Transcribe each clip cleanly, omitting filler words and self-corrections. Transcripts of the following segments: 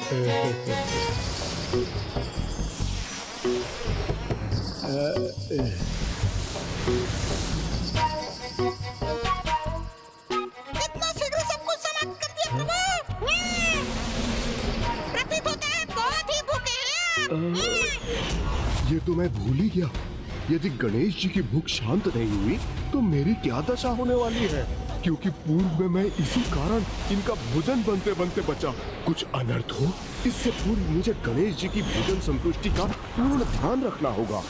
इतना शीघ्र सब कुछ समाप्त कर दिया प्रभु। प्रतीत होता है बहुत ही भूखे हैं। ये तो मैं भूल ही गया। यदि गणेश जी की भूख शांत नहीं हुई तो मेरी क्या दशा होने वाली है, क्योंकि पूर्व में मैं इसी कारण इनका भोजन बनते बनते बचा। कुछ अनर्थ हो, इससे पूर्व मुझे गणेश जी की भोजन संतुष्टि का पूर्ण ध्यान रखना होगा।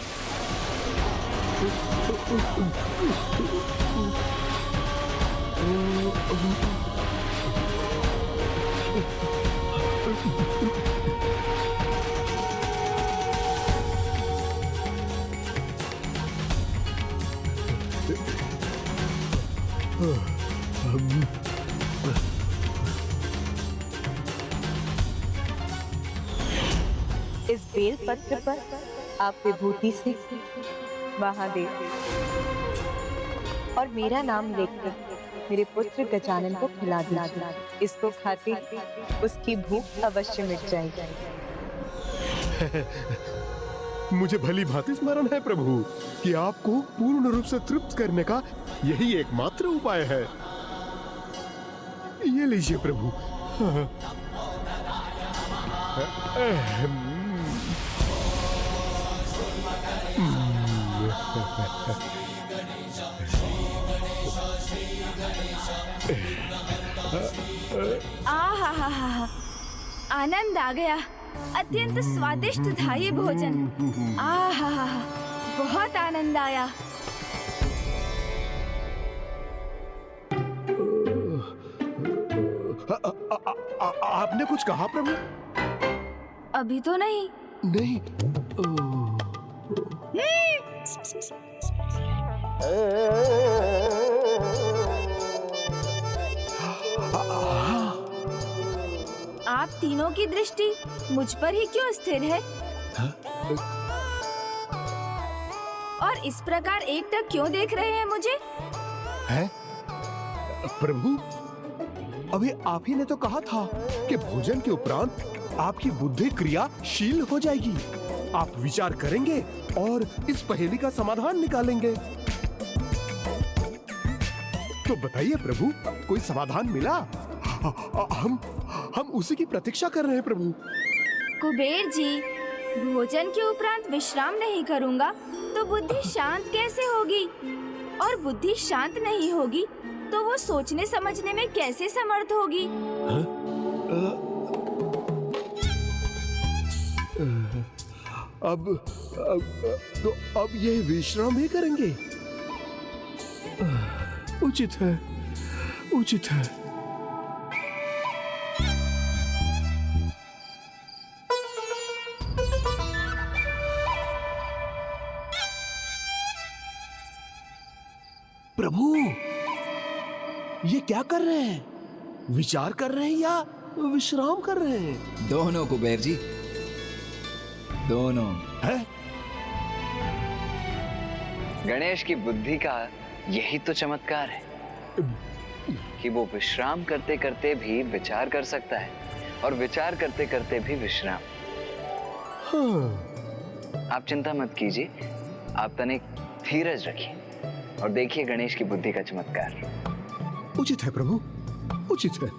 इस बेल पत्र पर आप विभूति से महादेव और मेरा नाम लिखकर मेरे पुत्र गजानन को खिला दीजिए। इसको खाते उसकी भूख अवश्य मिट जाएगी। मुझे भली भांति स्मरण है प्रभु कि आपको पूर्ण रूप से तृप्त करने का यही एकमात्र उपाय है। ये लीजिए प्रभु। आहा, आनंद आ गया। अत्यंत स्वादिष्ट था ये भोजन। आहा, बहुत आनंद आया। आपने कुछ कहा प्रभु? अभी तो नहीं। नहीं। आप तीनों की दृष्टि मुझ पर ही क्यों स्थिर है? और इस प्रकार एकटक क्यों देख रहे हैं मुझे? है? प्रभु, अभी आप ही ने तो कहा था कि भोजन के उपरांत आपकी बुद्धि क्रियाशील हो जाएगी। आप विचार करेंगे और इस पहेली का समाधान निकालेंगे। तो बताइए प्रभु, कोई समाधान मिला? हम उसी की प्रतीक्षा कर रहे हैं प्रभु। कुबेर जी, भोजन के उपरांत विश्राम नहीं करूंगा तो बुद्धि शांत कैसे होगी? और बुद्धि शांत नहीं होगी तो वो सोचने समझने में कैसे समर्थ होगी? अब ये विश्राम ही करेंगे। उचित है, उचित है। प्रभु, ये क्या कर रहे हैं? विचार कर रहे हैं या विश्राम कर रहे हैं? दोनों कुबेर जी, दोनों। है? गणेश की बुद्धि का यही तो चमत्कार है कि वो विश्राम करते करते भी विचार कर सकता है और विचार करते करते भी विश्राम। हाँ। आप चिंता मत कीजिए, आप तनिक धीरज रखिए और देखिए गणेश की बुद्धि का चमत्कार। उचित है प्रभु, उचित है।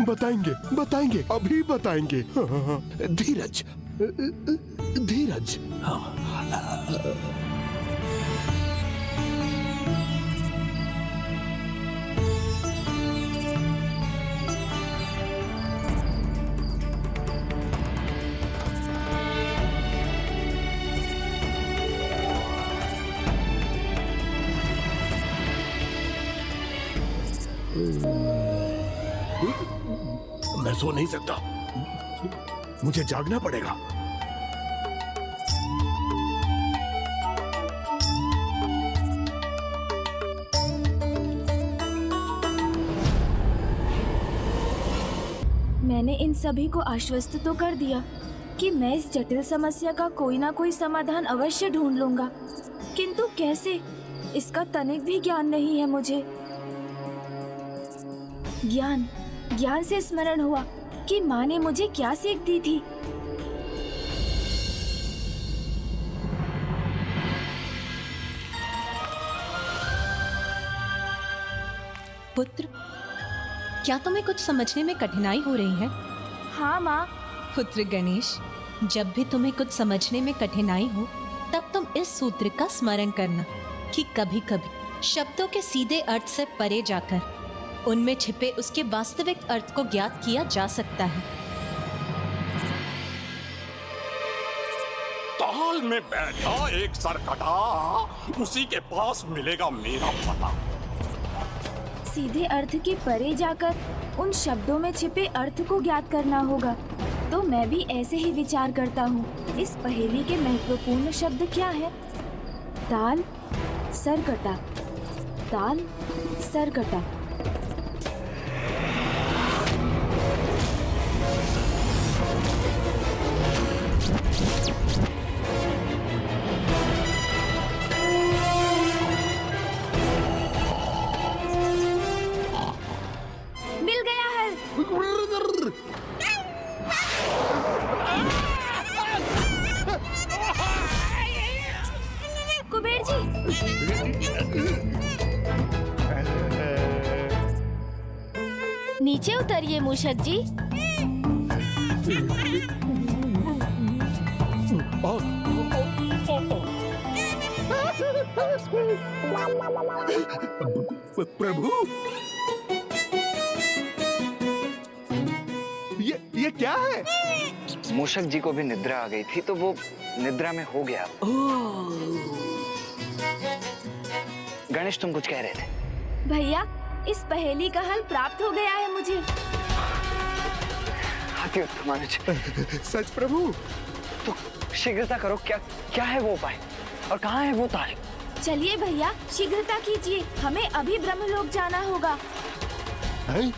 बताएंगे, बताएंगे, अभी बताएंगे। धीरज, धीरज। मैं सो नहीं सकता, मुझे जागना पड़ेगा। मैंने इन सभी को आश्वस्त तो कर दिया, कि मैं इस जटिल समस्या का कोई ना कोई समाधान अवश्य ढूंढ लूंगा, किंतु कैसे, इसका तनिक भी ज्ञान नहीं है मुझे। ज्ञान से स्मरण हुआ कि माँ ने मुझे क्या सीख दी थी। पुत्र, क्या तुम्हें कुछ समझने में कठिनाई हो रही है? हाँ माँ। पुत्र गणेश, जब भी तुम्हें कुछ समझने में कठिनाई हो तब तुम इस सूत्र का स्मरण करना कि कभी कभी शब्दों के सीधे अर्थ से परे जाकर उनमें छिपे उसके वास्तविक अर्थ को ज्ञात किया जा सकता है। ताल में बैठा एक सरकटा, उसी के पास मिलेगा मेरा पता। सीधे अर्थ के परे जाकर उन शब्दों में छिपे अर्थ को ज्ञात करना होगा। तो मैं भी ऐसे ही विचार करता हूँ। इस पहेली के महत्वपूर्ण शब्द क्या है? ताल, सरकटा, ताल, सरकटा। मिल गया हल। कुबेर जी, नीचे उतरिए मूषक जी। प्रभु, ये क्या है? मूषक जी को भी निद्रा आ गई थी तो वो निद्रा में हो गया। गणेश, तुम कुछ कह रहे थे? भैया, इस पहेली का हल प्राप्त हो गया है मुझे। अति उत्तम अनुज। सच प्रभु? तो शीघ्रता करो, क्या है वो उपाय और कहाँ है वो ताल? चलिए भैया, शीघ्रता कीजिए, हमें अभी ब्रह्मलोक जाना होगा। हैं?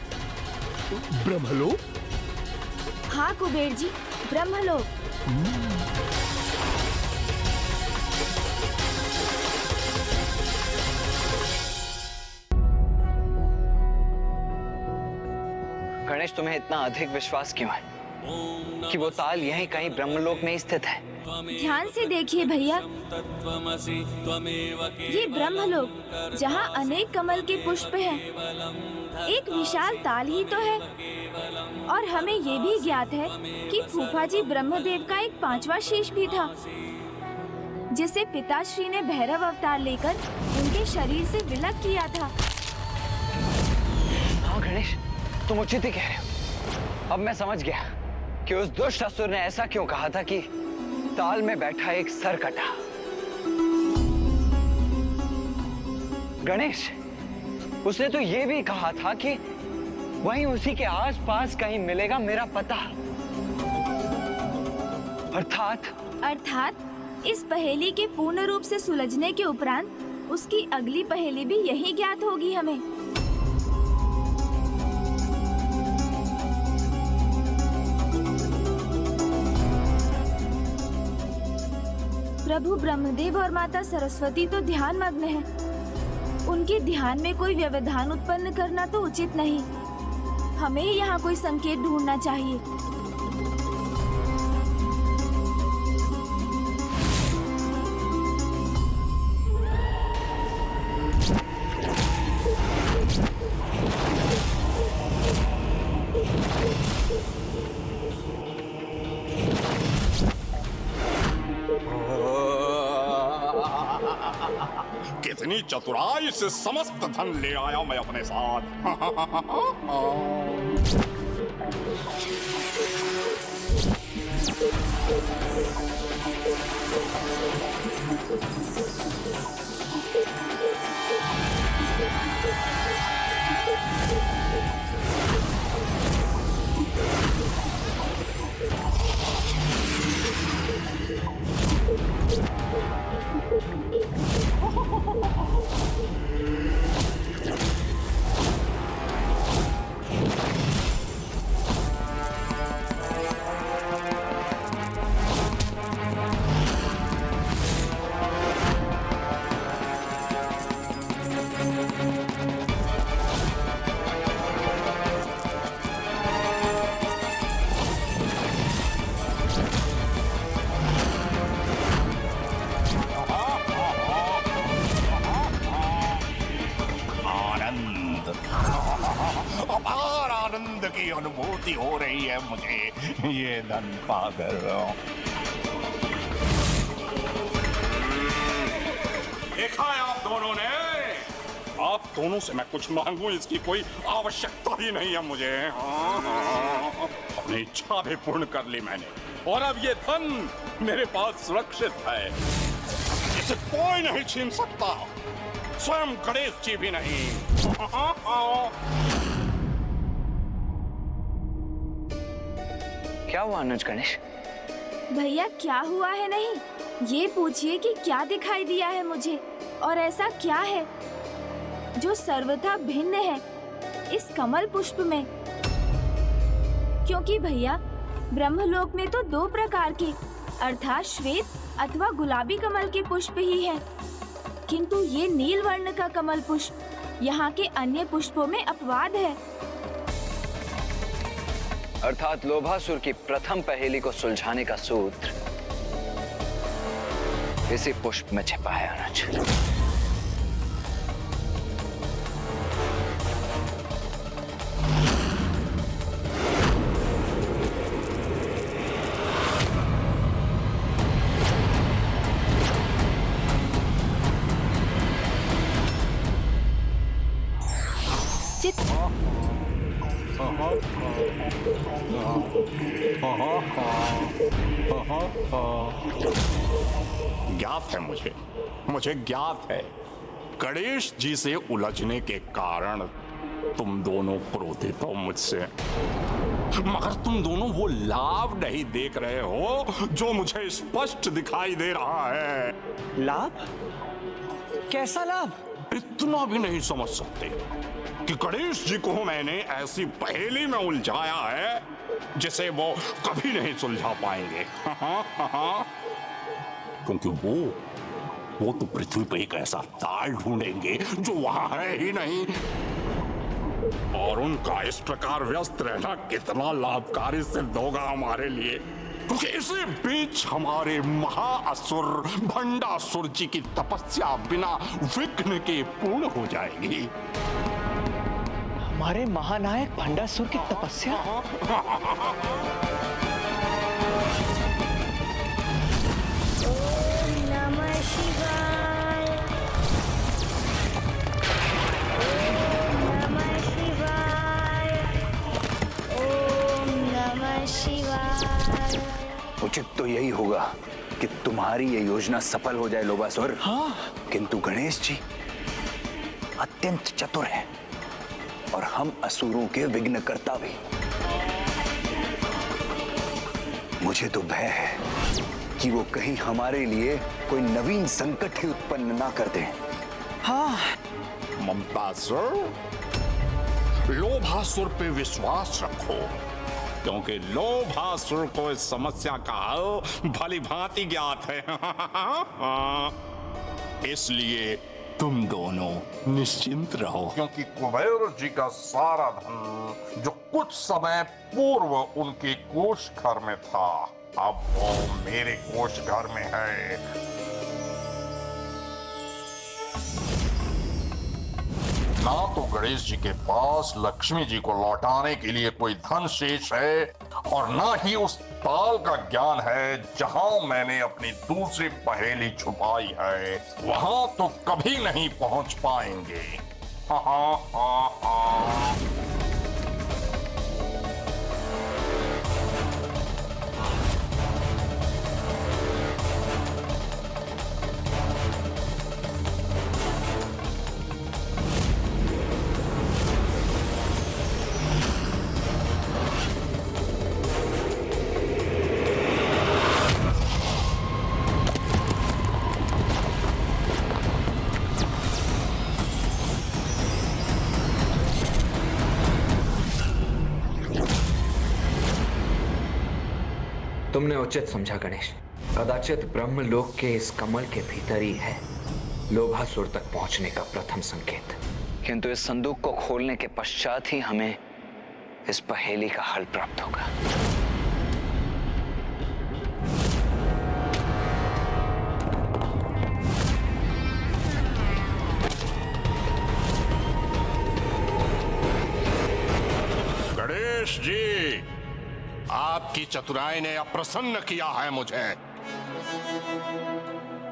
ब्रह्मलोक? हाँ कुबेर जी, ब्रह्मलोक। गणेश, तुम्हें इतना अधिक विश्वास क्यों है कि वो ताल यहीं कहीं ब्रह्मलोक में ही स्थित है? ध्यान से देखिए भैया, ये ब्रह्मलोक, जहाँ अनेक कमल के पुष्प हैं, एक विशाल ताल ही तो है। और हमें ये भी ज्ञात है कि फूफा जी ब्रह्मदेव का एक 5वां शीश भी था, जिसे पिताश्री ने भैरव अवतार लेकर उनके शरीर से विलग किया था। हाँ गणेश, तुम उचित ही कह रहे हो। अब मैं समझ गया कि उस दुष्ट असुर ने ऐसा क्यों कहा था कि ताल में बैठा एक सरकटा। गणेश, उसने तो ये भी कहा था कि वहीं उसी के आसपास कहीं मिलेगा मेरा पता। अर्थात इस पहेली के पूर्ण रूप से सुलझने के उपरांत उसकी अगली पहेली भी यही ज्ञात होगी हमें। प्रभु ब्रह्मदेव और माता सरस्वती तो ध्यान मग्न हैं। उनके ध्यान में कोई व्यवधान उत्पन्न करना तो उचित नहीं। हमें यहाँ कोई संकेत ढूंढना चाहिए। कितनी चतुराई से समस्त धन ले आया मैं अपने साथ। नहीं है मुझे ये धन पाकर। देखा है आप दोनों ने, आप दोनों से मैं कुछ मांगू इसकी कोई आवश्यकता ही नहीं है मुझे। अपनी इच्छा भी पूर्ण कर ली मैंने, और अब ये धन मेरे पास सुरक्षित है, इसे कोई नहीं छीन सकता, स्वयं गणेश जी भी नहीं। क्या हुआ अनुज गणेश? भैया क्या हुआ है नहीं, ये पूछिए कि क्या दिखाई दिया है मुझे, और ऐसा क्या है जो सर्वथा भिन्न है इस कमल पुष्प में। क्योंकि भैया ब्रह्मलोक में तो 2 प्रकार के अर्थात श्वेत अथवा गुलाबी कमल के पुष्प ही हैं, किंतु ये नील वर्ण का कमल पुष्प यहाँ के अन्य पुष्पों में अपवाद है। अर्थात लोभासुर की प्रथम पहेली को सुलझाने का सूत्र इसी पुष्प में छिपा है अनुज। ज्ञात है मुझे ज्ञात है, गणेश जी से उलझने के कारण तुम दोनों क्रोधित हो मुझसे, मगर तुम दोनों वो लाभ नहीं देख रहे हो जो मुझे स्पष्ट दिखाई दे रहा है। लाभ? कैसा लाभ? इतना भी नहीं समझ सकते कि गणेश जी को मैंने ऐसी पहेली में उलझाया है जिसे वो कभी नहीं सुलझा पाएंगे। क्योंकि वो तो पृथ्वी पर एक ऐसा ताल ढूंढेंगे जो वहां है ही नहीं, और उनका इस प्रकार व्यस्त रहना कितना लाभकारी सिद्ध होगा हमारे लिए, क्योंकि इसी बीच हमारे महाअसुर भंडासुर जी की तपस्या बिना विघ्न के पूर्ण हो जाएगी। हमारे महानायक भंडासुर की तपस्या? ओम नमः शिवाय। ओम नमः शिवाय। ओम नमः शिवाय। उचित तो यही होगा कि तुम्हारी ये योजना सफल हो जाए लोभासुर। हाँ। किंतु गणेश जी अत्यंत चतुर हैं और हम असुरों के विघ्नकर्ता भी। मुझे तो भय है कि वो कहीं हमारे लिए कोई नवीन संकट ही उत्पन्न ना कर दें। हाँ। ममतासुर, लोभासुर पे विश्वास रखो, क्योंकि लोभासुर को इस समस्या का हल भली भांति ज्ञात है। इसलिए तुम दोनों निश्चिंत रहो, क्योंकि कुबेर जी का सारा धन जो कुछ समय पूर्व उनके कोष घर में था, अब वो मेरे कोष घर में है। ना तो गणेश जी के पास लक्ष्मी जी को लौटाने के लिए कोई धन शेष है, और ना ही उस ताल का ज्ञान है जहां मैंने अपनी दूसरी पहेली छुपाई है, वहां तो कभी नहीं पहुंच पाएंगे। हा हा हा हा। तुमने उचित समझा गणेश। कदाचित ब्रह्मलोक के इस कमल के भीतर ही है लोभासुर तक पहुंचने का प्रथम संकेत। किंतु इस संदूक को खोलने के पश्चात ही हमें इस पहेली का हल प्राप्त होगा। गणेश जी, आपकी चतुराई ने अप्रसन्न किया है मुझे,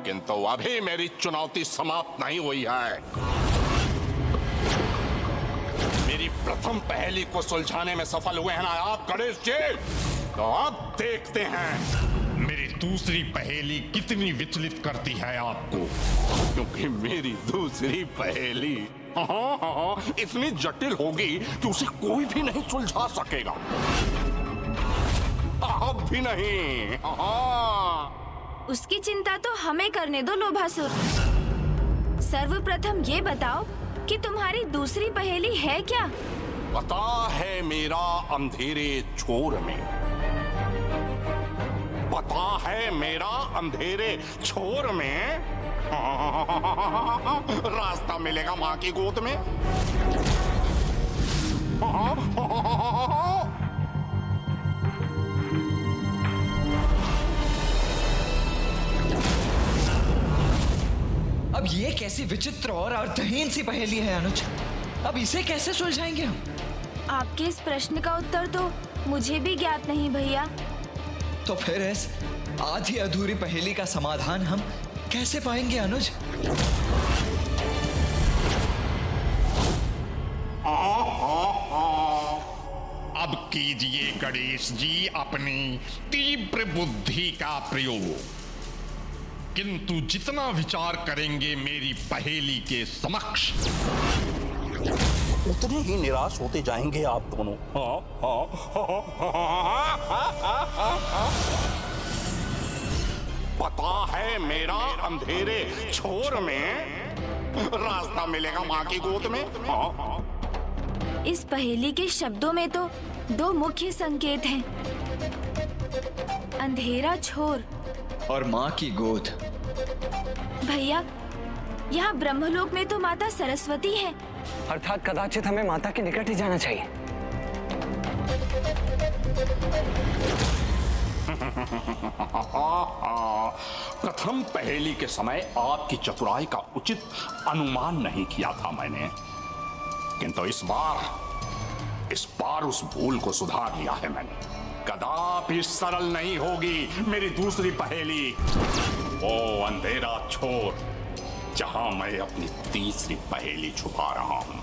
किंतु अभी मेरी चुनौती समाप्त नहीं हुई है। मेरी प्रथम पहेली को सुलझाने में सफल हुए हैं ना आप गणेश जी, तो अब देखते हैं मेरी दूसरी पहेली कितनी विचलित करती है आपको, क्योंकि मेरी दूसरी पहेली इतनी जटिल होगी कि उसे कोई भी नहीं सुलझा सकेगा। आप भी नहीं। उसकी चिंता तो हमें करने दो लोभासुर। सर्वप्रथम ये बताओ कि तुम्हारी दूसरी पहेली है क्या? पता है मेरा अंधेरे छोर में, पता है मेरा अंधेरे छोर में रास्ता मिलेगा माँ की गोद में। अब ये कैसी विचित्र और अर्थहीन सी पहेली है अनुज, अब इसे कैसे सुलझाएंगे हम? आपके इस प्रश्न का उत्तर तो मुझे भी ज्ञात नहीं भैया। तो फिर इस आधी अधूरी पहेली का समाधान हम कैसे पाएंगे अनुज? अब कीजिए गणेश जी अपनी तीव्र बुद्धि का प्रयोग, किंतु जितना विचार करेंगे मेरी पहेली के समक्ष उतने ही निराश होते जाएंगे आप दोनों। पता है मेरा अंधेरे छोर में रास्ता मिलेगा माँ की गोद में। इस पहेली के शब्दों में तो दो मुख्य संकेत हैं, अंधेरा छोर और माँ की गोद। भैया, यहाँ ब्रह्मलोक में तो माता सरस्वती है, अर्थात कदाचित हमें माता के निकट ही जाना चाहिए। प्रथम पहेली के समय आपकी चतुराई का उचित अनुमान नहीं किया था मैंने, किंतु इस बार उस भूल को सुधार लिया है मैंने। कदापि सरल नहीं होगी मेरी दूसरी पहेली, वो अंधेरा छोर जहां मैं अपनी तीसरी पहेली छुपा रहा हूं,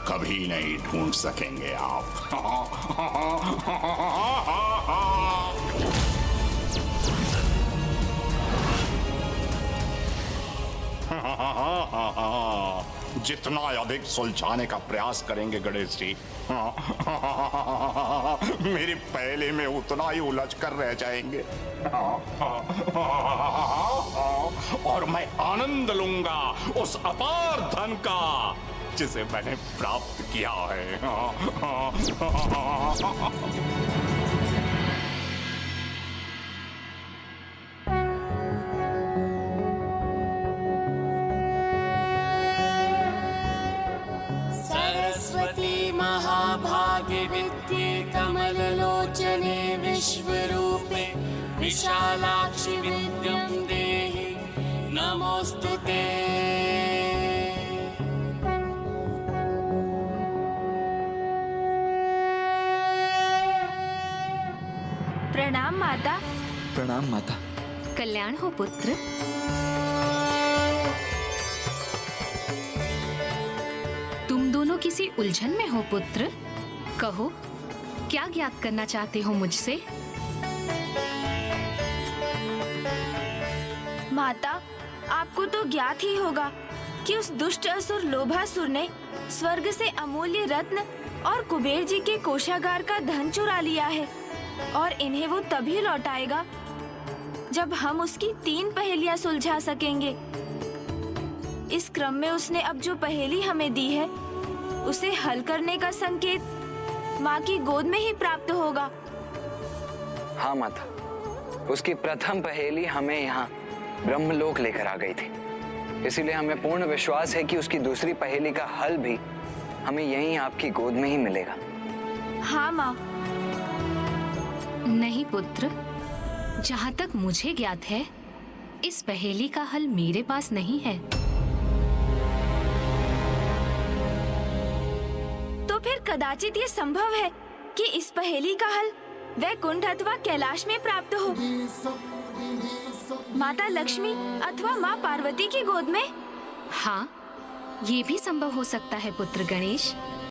कभी नहीं ढूंढ सकेंगे आप। जितना अधिक सुलझाने का प्रयास करेंगे गणेश जी, मेरी पहेली में उतना ही उलझ कर रह जाएंगे। और मैं आनंद लूंगा उस अपार धन का जिसे मैंने प्राप्त किया है। सरस्वती महाभागे विद्ये कमललोचने विश्वरूपे विशालाक्षि विद्यं देहि नमोस्तुते। प्रणाम माता। प्रणाम माता। कल्याण हो पुत्र। तुम दोनों किसी उलझन में हो पुत्र, कहो क्या ज्ञात करना चाहते हो मुझसे? माता, आपको तो ज्ञात ही होगा कि उस दुष्ट असुर लोभासुर ने स्वर्ग से अमूल्य रत्न और कुबेर जी के कोषागार का धन चुरा लिया है, और इन्हें वो तभी लौटाएगा जब हम उसकी 3 पहेलियां सुलझा सकेंगे। इस क्रम में उसने अब जो पहेली हमें दी है उसे हल करने का संकेत माँ की गोद में ही प्राप्त होगा। हाँ माता, उसकी प्रथम पहेली हमें यहाँ ब्रह्मलोक लेकर आ गई थी, इसीलिए हमें पूर्ण विश्वास है कि उसकी दूसरी पहेली का हल भी हमें यहीं आपकी गोद में ही मिलेगा। हाँ माँ। नहीं पुत्र, जहाँ तक मुझे ज्ञात है इस पहेली का हल मेरे पास नहीं है। तो फिर कदाचित ये संभव है कि इस पहेली का हल वैकुंठ अथवा कैलाश में प्राप्त हो, माता लक्ष्मी अथवा माँ पार्वती की गोद में। हाँ, ये भी संभव हो सकता है पुत्र गणेश।